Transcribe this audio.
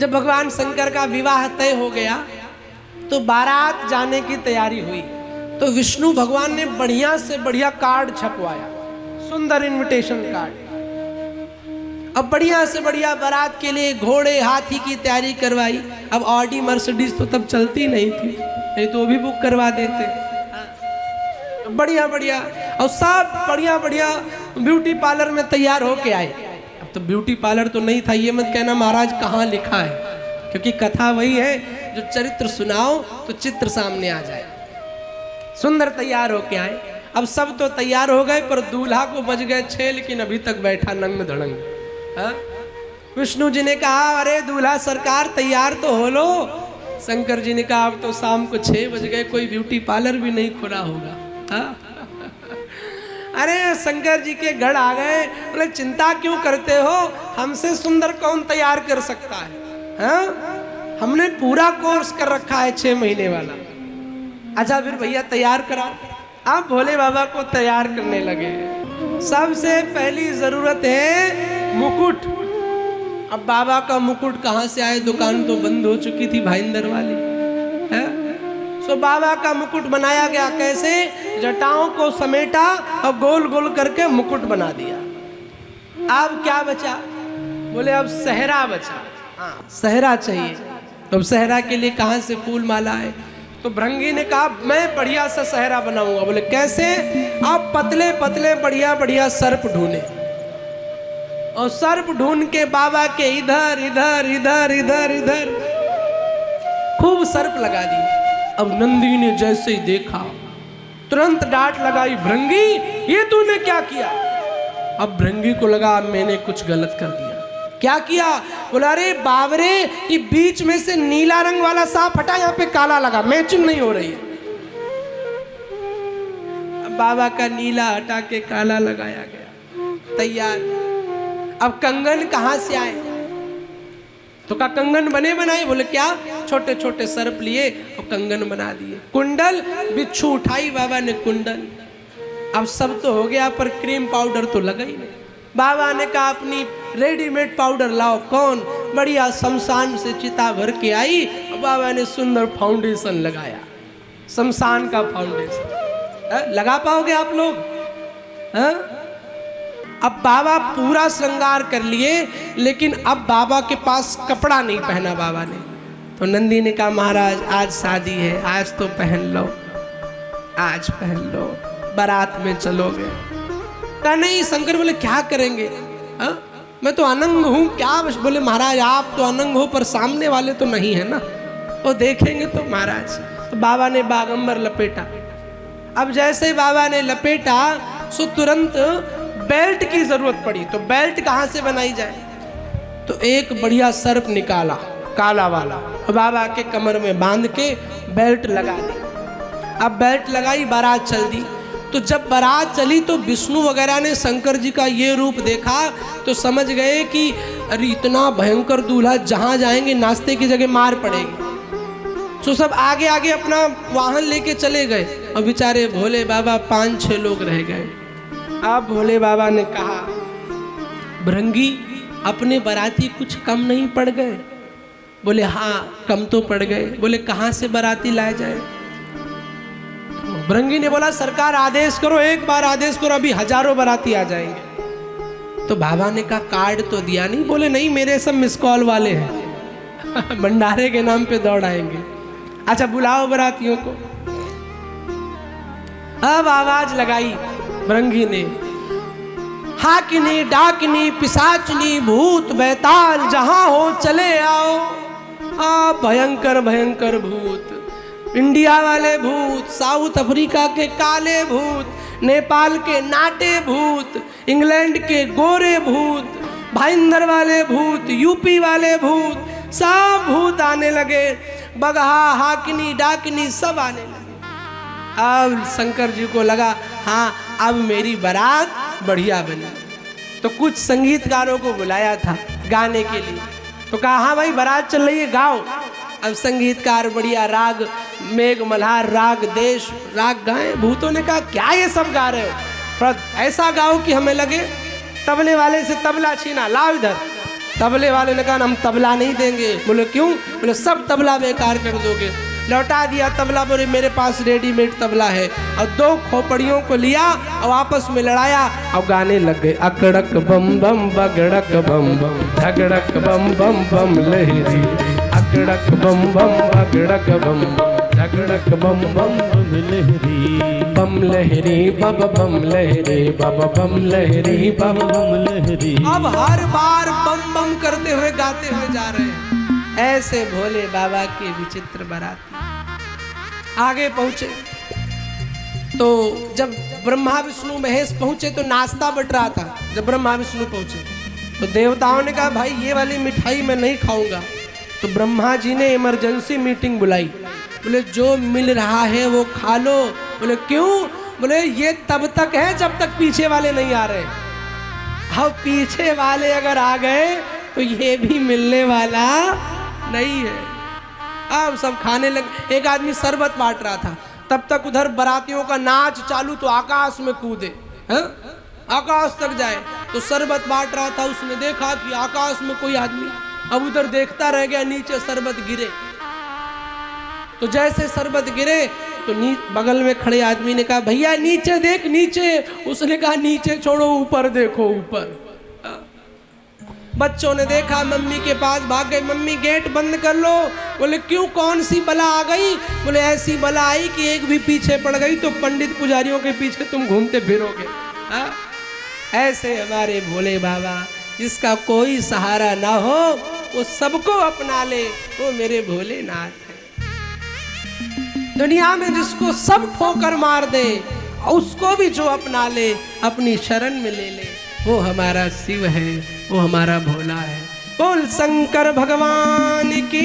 जब भगवान शंकर का विवाह तय हो गया तो बारात जाने की तैयारी हुई। तो विष्णु भगवान ने बढ़िया से बढ़िया कार्ड छपवाया, सुंदर इनविटेशन कार्ड। अब बढ़िया से बढ़िया बारात के लिए घोड़े हाथी की तैयारी करवाई। अब ऑडी मर्सिडीज तो तब चलती नहीं थी, नहीं तो वो भी बुक करवा देते। बढ़िया बढ़िया और सब बढ़िया बढ़िया ब्यूटी पार्लर में तैयार होके आए। अब तो ब्यूटी पार्लर तो नहीं था, ये मत कहना महाराज कहाँ लिखा है, क्योंकि कथा वही है जो चरित्र सुनाओ तो चित्र सामने आ जाए। सुंदर तैयार होके आए। अब सब तो तैयार हो गए पर दूल्हा को बज गए 6, लेकिन अभी तक बैठा नंग धड़ंग। विष्णु जी ने कहा अरे दूल्हा सरकार तैयार तो हो लो। शंकर जी ने कहा अब तो शाम को 6 बज गए, कोई ब्यूटी पार्लर भी नहीं खुला होगा। अरे शंकर जी के गढ़ आ गए। बोले चिंता क्यों करते हो, हमसे सुंदर कौन तैयार कर सकता है? हमने पूरा कोर्स कर रखा है 6 महीने वाला। अच्छा फिर भैया तैयार करा। अब भोले बाबा को तैयार करने लगे। सबसे पहली जरूरत है मुकुट। अब बाबा का मुकुट कहाँ से आए, दुकान तो बंद हो चुकी थी भाईंदर वाली है। सो बाबा का मुकुट बनाया गया। कैसे? जटाओं को समेटा और गोल गोल करके मुकुट बना दिया। अब क्या बचा? बोले अब सहरा बचा। हाँ सहरा चाहिए। तो अब सहरा के लिए कहाँ से फूल माला है? तो भृंगी ने कहा मैं बढ़िया सा सहरा बनाऊंगा। बोले कैसे? आप पतले पतले बढ़िया बढ़िया सर्प ढूंढे और सर्प ढूंढ के बाबा के इधर इधर इधर इधर इधर खूब सर्प लगा दी। अब नंदी ने जैसे ही देखा तुरंत डांट लगाई, भृंगी ये तूने क्या किया? अब भृंगी को लगा मैंने कुछ गलत कर दिया। क्या किया? बोला अरे बावरे ये बीच में से नीला रंग वाला सांप हटा, यहाँ पे काला लगा, मैचिंग नहीं हो रही है। अब बाबा का नीला हटा के काला लगाया गया, तैयार। अब कंगन कहाँ से आए? तो का कंगन बने बनाए? बोले क्या? छोटे छोटे सर्प लिए और कंगन बना दिए। कुंडल बिच्छू उठाई बाबा ने कुंडल। अब सब तो हो गया पर क्रीम पाउडर तो लगा ही नहीं। बाबा ने कहा अपनी रेडीमेड पाउडर लाओ। कौन? बढ़िया शमशान से चिता भर के आई और बाबा ने सुंदर फाउंडेशन लगाया, शमशान का फाउंडेशन। लगा पाओगे आप लोग? अब बाबा पूरा श्रृंगार कर लिए, लेकिन अब बाबा के पास कपड़ा नहीं पहना बाबा ने। तो नंदी ने कहा महाराज आज शादी है, आज तो पहन लो, आज पहन लो, बारात में चलोगे? कहा नहीं। शंकर बोले क्या करेंगे? मैं तो अनंग हूँ क्या? बोले महाराज आप तो अनंग हो पर सामने वाले तो नहीं है ना, वो देखेंगे तो महाराज। तो बाबा ने बागंबर लपेटा। अब जैसे ही बाबा ने लपेटा सो तुरंत बेल्ट की जरूरत पड़ी। तो बेल्ट कहाँ से बनाई जाए? तो एक बढ़िया सर्प निकाला काला वाला, बाबा के कमर में बांध के बेल्ट लगा दी। अब बेल्ट लगाई, बारात चल दी। तो जब बारात चली तो विष्णु वगैरह ने शंकर जी का ये रूप देखा तो समझ गए कि अरे इतना भयंकर दूल्हा, जहाँ जाएंगे नाश्ते की जगह मार पड़ेगी। तो सब आगे आगे अपना वाहन लेके चले गए और बेचारे भोले बाबा 5-6 लोग रह गए। अब भोले बाबा ने कहा भृंगी अपने बाराती कुछ कम नहीं पड़ गए? बोले हाँ कम तो पड़ गए। बोले कहाँ से बाराती लाए जाए? भृंगी ने बोला सरकार आदेश करो, एक बार आदेश करो, अभी हजारों बाराती आ जाएंगे। तो बाबा ने कहा कार्ड तो दिया नहीं? बोले नहीं मेरे सब मिस कॉल वाले हैं भंडारे के नाम पे दौड़ आएंगे। अच्छा बुलाओ बारातियों को। अब आवाज लगाई भृंगी ने, हाकिनी डाकिनी पिशाचनी भूत बैताल जहां हो चले आओ। भयंकर भयंकर भूत, इंडिया वाले भूत, साउथ अफ्रीका के काले भूत, नेपाल के नाटे भूत, इंग्लैंड के गोरे भूत, भाईंदर वाले भूत, यूपी वाले भूत, सब भूत आने लगे। बगहा हाकिनी डाकिनी सब आने लगे। अब शंकर जी को लगा हाँ अब मेरी बारात बढ़िया बनी। तो कुछ संगीतकारों को बुलाया था गाने के लिए। तो कहा हाँ भाई बारात चल रही है, गाओ। अब संगीतकार बढ़िया राग मेघ मल्हार, राग देश, राग गाए। भूतों ने कहा क्या ये सब गा रहे हो? ऐसा गाओ कि हमें लगे तबले वाले से तबला छीना, लाओ इधर। तबले वाले ने कहा हम तबला नहीं देंगे। बोले क्यों? बोले सब तबला बेकार कर दोगे। लौटा दिया तबला। बोले मेरे पास रेडीमेड तबला है। और 2 खोपड़ियों को लिया और आपस में लड़ाया और गाने लग गए। अकड़क बम बम बगड़क बम बम झगड़क बम बम बम लहरी, अकड़क बम बम बगड़क बम झगड़क बम बम लहरी, बम लहरी बब बम लहरी बब बम लहरी बब बम लहरी। अब हर बार बम बम करते हुए गाते हुए जा रहे हैं। ऐसे भोले बाबा की विचित्र बारात आगे पहुंचे तो जब ब्रह्मा विष्णु महेश पहुंचे तो नाश्ता बट रहा था। जब ब्रह्मा विष्णु पहुंचे तो देवताओं ने कहा भाई ये वाली मिठाई मैं नहीं खाऊंगा। तो ब्रह्मा जी ने इमरजेंसी मीटिंग बुलाई। बोले जो मिल रहा है वो खा लो। बोले क्यों? बोले ये तब तक है जब तक पीछे वाले नहीं आ रहे। अब पीछे वाले अगर आ गए तो ये भी मिलने वाला नहीं है। अब सब खाने लग। एक आदमी शरबत बांट रहा था, तब तक उधर बारातियों का नाच चालू तो आकाश में कूदे, आकाश तक जाए। तो शरबत बांट रहा था, उसने देखा कि आकाश में कोई आदमी। अब उधर देखता रह गया, नीचे शरबत गिरे। तो जैसे शरबत गिरे तो बगल में खड़े आदमी ने कहा भैया नीचे देख नीचे। उसने कहा नीचे छोड़ो ऊपर देखो ऊपर। बच्चों ने देखा, मम्मी के पास भाग गए, मम्मी गेट बंद कर लो। बोले क्यों? कौन सी बला आ गई? बोले ऐसी बला आई कि एक भी पीछे पड़ गई तो पंडित पुजारियों के पीछे तुम घूमते फिरोगे। ऐसे हमारे भोले बाबा जिसका कोई सहारा ना हो वो सबको अपना ले, वो मेरे भोलेनाथ है। दुनिया में जिसको सब ठोकर मार दे उसको भी जो अपना ले, अपनी शरण में ले ले, वो हमारा शिव है, वो हमारा भोला है। बोल शंकर भगवान की।